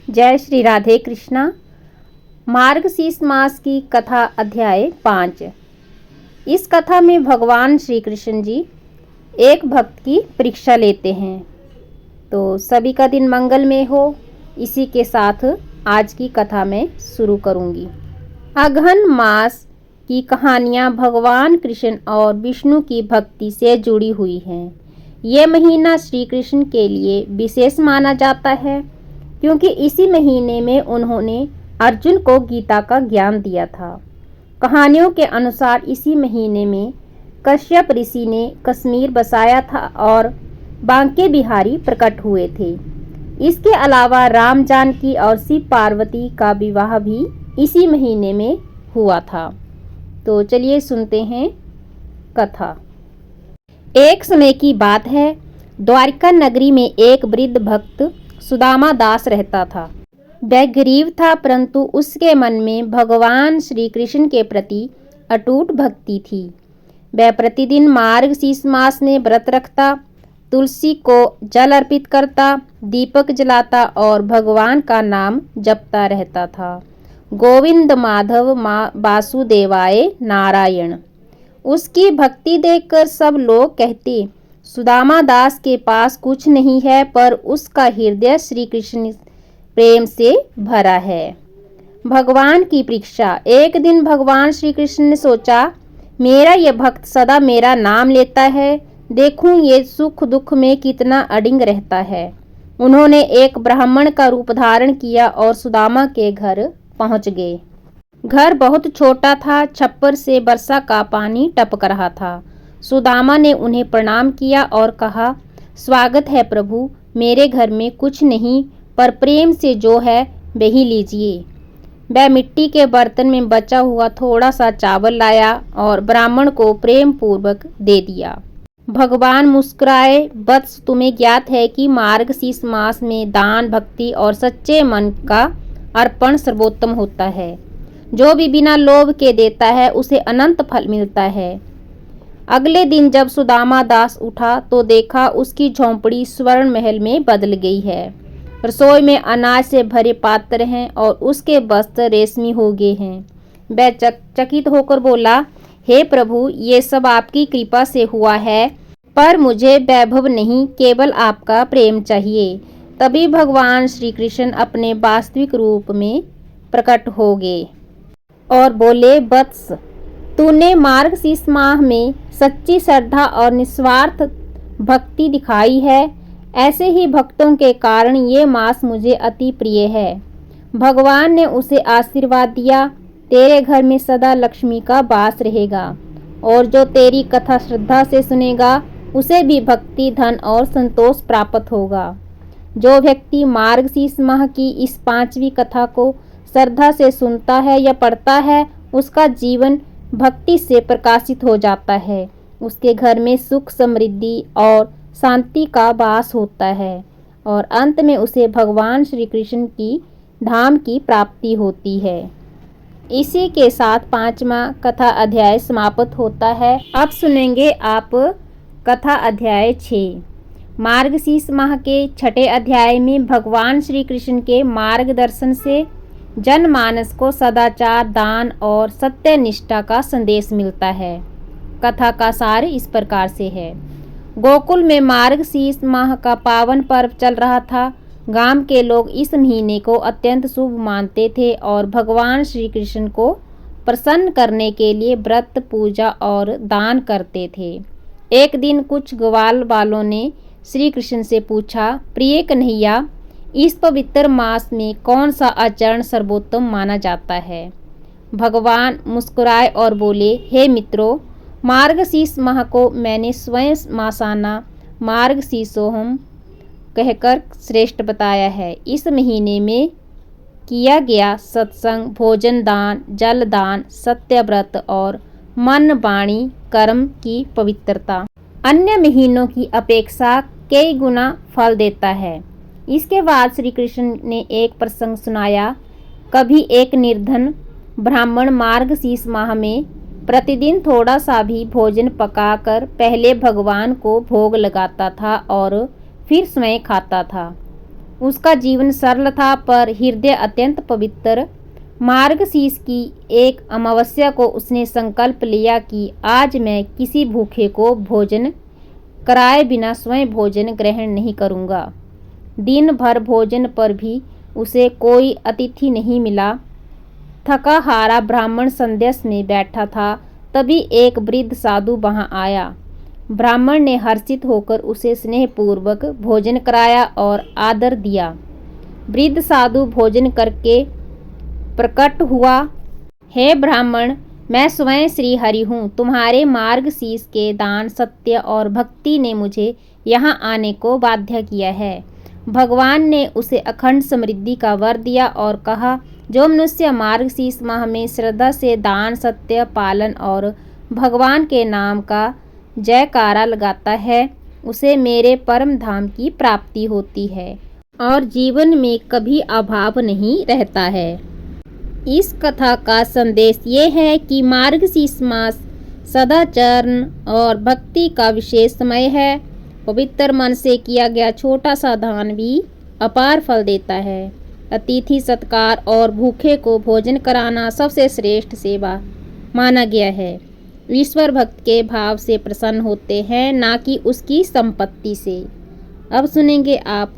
जय श्री राधे कृष्णा। मार्गशीर्ष मास की कथा अध्याय 5। इस कथा में भगवान श्री कृष्ण जी एक भक्त की परीक्षा लेते हैं। तो सभी का दिन मंगलमय हो, इसी के साथ आज की कथा में शुरू करूंगी। अघन मास की कहानियाँ भगवान कृष्ण और विष्णु की भक्ति से जुड़ी हुई हैं। ये महीना श्री कृष्ण के लिए विशेष माना जाता है क्योंकि इसी महीने में उन्होंने अर्जुन को गीता का ज्ञान दिया था। कहानियों के अनुसार इसी महीने में कश्यप ऋषि ने कश्मीर बसाया था और बांके बिहारी प्रकट हुए थे। इसके अलावा राम जानकी और शिव पार्वती का विवाह भी इसी महीने में हुआ था। तो चलिए सुनते हैं कथा। एक समय की बात है, द्वारिका नगरी में एक वृद्ध भक्त सुदामा दास रहता था। वह गरीब था, परंतु उसके मन में भगवान श्री कृष्ण के प्रति अटूट भक्ति थी। वह प्रतिदिन मार्गशीर्ष मास में व्रत रखता, तुलसी को जल अर्पित करता, दीपक जलाता और भगवान का नाम जपता रहता था। गोविंद माधव वासुदेवाय नारायण। उसकी भक्ति देखकर सब लोग कहते, सुदामा दास के पास कुछ नहीं है, पर उसका हृदय श्री कृष्ण प्रेम से भरा है। भगवान की परीक्षा। एक दिन भगवान श्री कृष्ण ने सोचा, मेरा यह भक्त सदा मेरा नाम लेता है, देखूं ये सुख दुख में कितना अडिग रहता है। उन्होंने एक ब्राह्मण का रूप धारण किया और सुदामा के घर पहुंच गए। घर बहुत छोटा था, छप्पर से वर्षा का पानी टपक रहा था। सुदामा ने उन्हें प्रणाम किया और कहा, स्वागत है प्रभु, मेरे घर में कुछ नहीं, पर प्रेम से जो है वही लीजिए। वह मिट्टी के बर्तन में बचा हुआ थोड़ा सा चावल लाया और ब्राह्मण को प्रेम पूर्वक दे दिया। भगवान मुस्कुराए, वत्स, तुम्हें ज्ञात है कि मार्गशीर्ष मास में दान, भक्ति और सच्चे मन का अर्पण सर्वोत्तम होता है। जो भी बिना लोभ के देता है उसे अनंत फल मिलता है। अगले दिन जब सुदामा दास उठा तो देखा उसकी झोंपड़ी स्वर्ण महल में बदल गई है। रसोई में अनाज से भरे पात्र हैं और उसके वस्त्र रेशमी हो गए हैं। वह चकित होकर बोला, हे प्रभु, ये सब आपकी कृपा से हुआ है, पर मुझे वैभव नहीं, केवल आपका प्रेम चाहिए। तभी भगवान श्री कृष्ण अपने वास्तविक रूप में प्रकट हो गए और बोले, वत्स, तूने मार्गशीर्ष माह में सच्ची श्रद्धा और निस्वार्थ भक्ति दिखाई है। ऐसे ही भक्तों के कारण ये मास मुझे अति प्रिय है। भगवान ने उसे आशीर्वाद दिया, तेरे घर में सदा लक्ष्मी का वास रहेगा और जो तेरी कथा श्रद्धा से सुनेगा उसे भी भक्ति, धन और संतोष प्राप्त होगा। जो व्यक्ति मार्गशीर्ष माह की इस 5वीं कथा को श्रद्धा से सुनता है या पढ़ता है, उसका जीवन भक्ति से प्रकाशित हो जाता है। उसके घर में सुख, समृद्धि और शांति का वास होता है और अंत में उसे भगवान श्री कृष्ण की धाम की प्राप्ति होती है। इसी के साथ 5वां कथा अध्याय समाप्त होता है। अब सुनेंगे आप कथा अध्याय 6। मार्गशीर्ष माह के 6ठे अध्याय में भगवान श्री कृष्ण के मार्गदर्शन से जनमानस को सदाचार, दान और सत्य निष्ठा का संदेश मिलता है। कथा का सार इस प्रकार से है। गोकुल में मार्गशीर्ष माह का पावन पर्व चल रहा था। गांव के लोग इस महीने को अत्यंत शुभ मानते थे और भगवान श्री कृष्ण को प्रसन्न करने के लिए व्रत, पूजा और दान करते थे। एक दिन कुछ ग्वाल वालों ने श्री कृष्ण से पूछा, प्रिय कन्हैया, इस पवित्र मास में कौन सा आचरण सर्वोत्तम माना जाता है? भगवान मुस्कुराए और बोले, हे मित्रों, मार्गशीर्ष माह को मैंने स्वयं मासाना मार्गशीर्षोहम कहकर श्रेष्ठ बताया है। इस महीने में किया गया सत्संग, भोजन दान, जल दान, सत्य व्रत और मन, वाणी, कर्म की पवित्रता अन्य महीनों की अपेक्षा कई गुना फल देता है। इसके बाद श्री कृष्ण ने एक प्रसंग सुनाया। कभी एक निर्धन ब्राह्मण मार्गशीर्ष माह में प्रतिदिन थोड़ा सा भी भोजन पकाकर पहले भगवान को भोग लगाता था और फिर स्वयं खाता था। उसका जीवन सरल था पर हृदय अत्यंत पवित्र। मार्गशीर्ष की एक अमावस्या को उसने संकल्प लिया कि आज मैं किसी भूखे को भोजन कराए बिना स्वयं भोजन ग्रहण नहीं करूँगा। दिन भर भोजन पर भी उसे कोई अतिथि नहीं मिला। थका हारा ब्राह्मण संदेश में बैठा था, तभी एक वृद्ध साधु वहां आया। ब्राह्मण ने हर्षित होकर उसे स्नेहपूर्वक भोजन कराया और आदर दिया। वृद्ध साधु भोजन करके प्रकट हुआ, हे ब्राह्मण, मैं स्वयं श्री हरि हूँ। तुम्हारे मार्गशीर्ष के दान, सत्य और भक्ति ने मुझे यहाँ आने को बाध्य किया है। भगवान ने उसे अखंड समृद्धि का वर दिया और कहा, जो मनुष्य मार्गशीर्ष माह में श्रद्धा से दान, सत्य पालन और भगवान के नाम का जयकारा लगाता है, उसे मेरे परम धाम की प्राप्ति होती है और जीवन में कभी अभाव नहीं रहता है। इस कथा का संदेश ये है कि मार्गशीर्ष मास सदाचरण और भक्ति का विशेष समय है। पवित्र मन से किया गया छोटा सा दान भी अपार फल देता है। अतिथि सत्कार और भूखे को भोजन कराना सबसे श्रेष्ठ सेवा माना गया है। ईश्वर भक्त के भाव से प्रसन्न होते हैं, ना कि उसकी संपत्ति से। अब सुनेंगे आप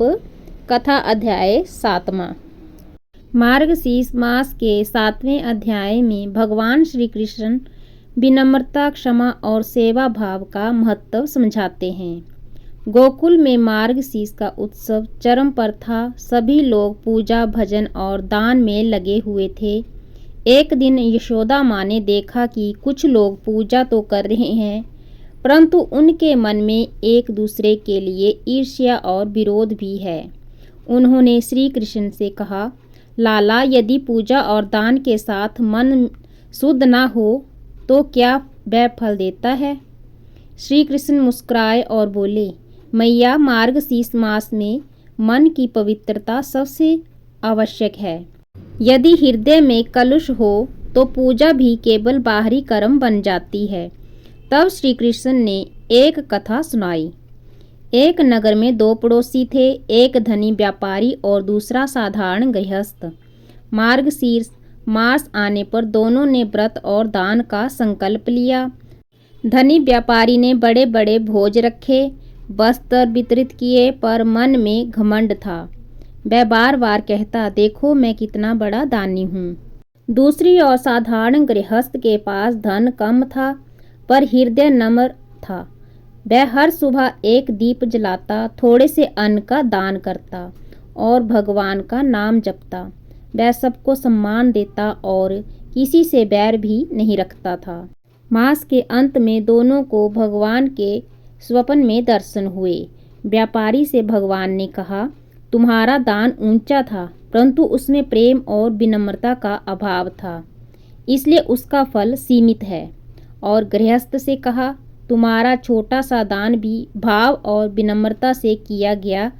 कथा अध्याय 7वां। मार्गशीर्ष मास के 7वें अध्याय में भगवान श्री कृष्ण विनम्रता, क्षमा और सेवा भाव का महत्व समझाते हैं। गोकुल में मार्गशीर्ष का उत्सव चरम पर था। सभी लोग पूजा, भजन और दान में लगे हुए थे। एक दिन यशोदा माँ ने देखा कि कुछ लोग पूजा तो कर रहे हैं, परंतु उनके मन में एक दूसरे के लिए ईर्ष्या और विरोध भी है। उन्होंने श्री कृष्ण से कहा, लाला, यदि पूजा और दान के साथ मन शुद्ध ना हो तो क्या वह फल देता है? श्री कृष्ण मुस्कुराए और बोले, मैया, मार्गशीर्ष मास में मन की पवित्रता सबसे आवश्यक है। यदि हृदय में कलुष हो तो पूजा भी केवल बाहरी कर्म बन जाती है। तब श्री कृष्ण ने एक कथा सुनाई। एक नगर में दो पड़ोसी थे, एक धनी व्यापारी और दूसरा साधारण गृहस्थ। मार्गशीर्ष मास आने पर दोनों ने व्रत और दान का संकल्प लिया। धनी व्यापारी ने बड़े बड़े भोज रखे, वस्त्र वितरित किए, पर मन में घमंड था। वह बार बार कहता, देखो मैं कितना बड़ा दानी हूँ। दूसरी ओर साधारण गृहस्थ के पास धन कम था, पर हृदय नम्र था। वह हर सुबह एक दीप जलाता, थोड़े से अन्न का दान करता और भगवान का नाम जपता। वह सबको सम्मान देता और किसी से बैर भी नहीं रखता था। मास के अंत में दोनों को भगवान के स्वप्न में दर्शन हुए। व्यापारी से भगवान ने कहा, तुम्हारा दान ऊंचा था, परंतु उसमें प्रेम और विनम्रता का अभाव था, इसलिए उसका फल सीमित है। और गृहस्थ से कहा, तुम्हारा छोटा सा दान भी भाव और विनम्रता से किया गया,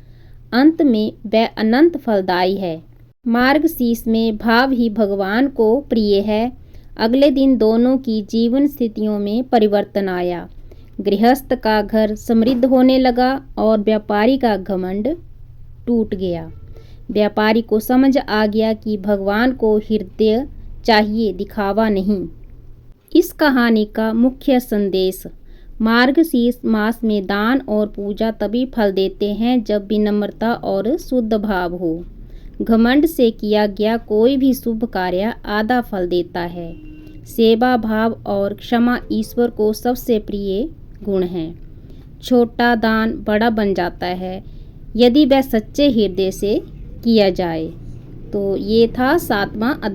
अंत में वह अनंत फलदायी है। मार्गशीर्ष में भाव ही भगवान को प्रिय है। अगले दिन दोनों की जीवन स्थितियों में परिवर्तन आया। गृहस्थ का घर समृद्ध होने लगा और व्यापारी का घमंड टूट गया। व्यापारी को समझ आ गया कि भगवान को हृदय चाहिए, दिखावा नहीं। इस कहानी का मुख्य संदेश, मार्गशीर्ष मास में दान और पूजा तभी फल देते हैं जब विनम्रता और शुद्ध भाव हो। घमंड से किया गया कोई भी शुभ कार्य आधा फल देता है। सेवा भाव और क्षमा ईश्वर को सबसे प्रिय गुण हैं। छोटा दान बड़ा बन जाता है यदि वह सच्चे हृदय से किया जाए। तो ये था 7वां अध्याय।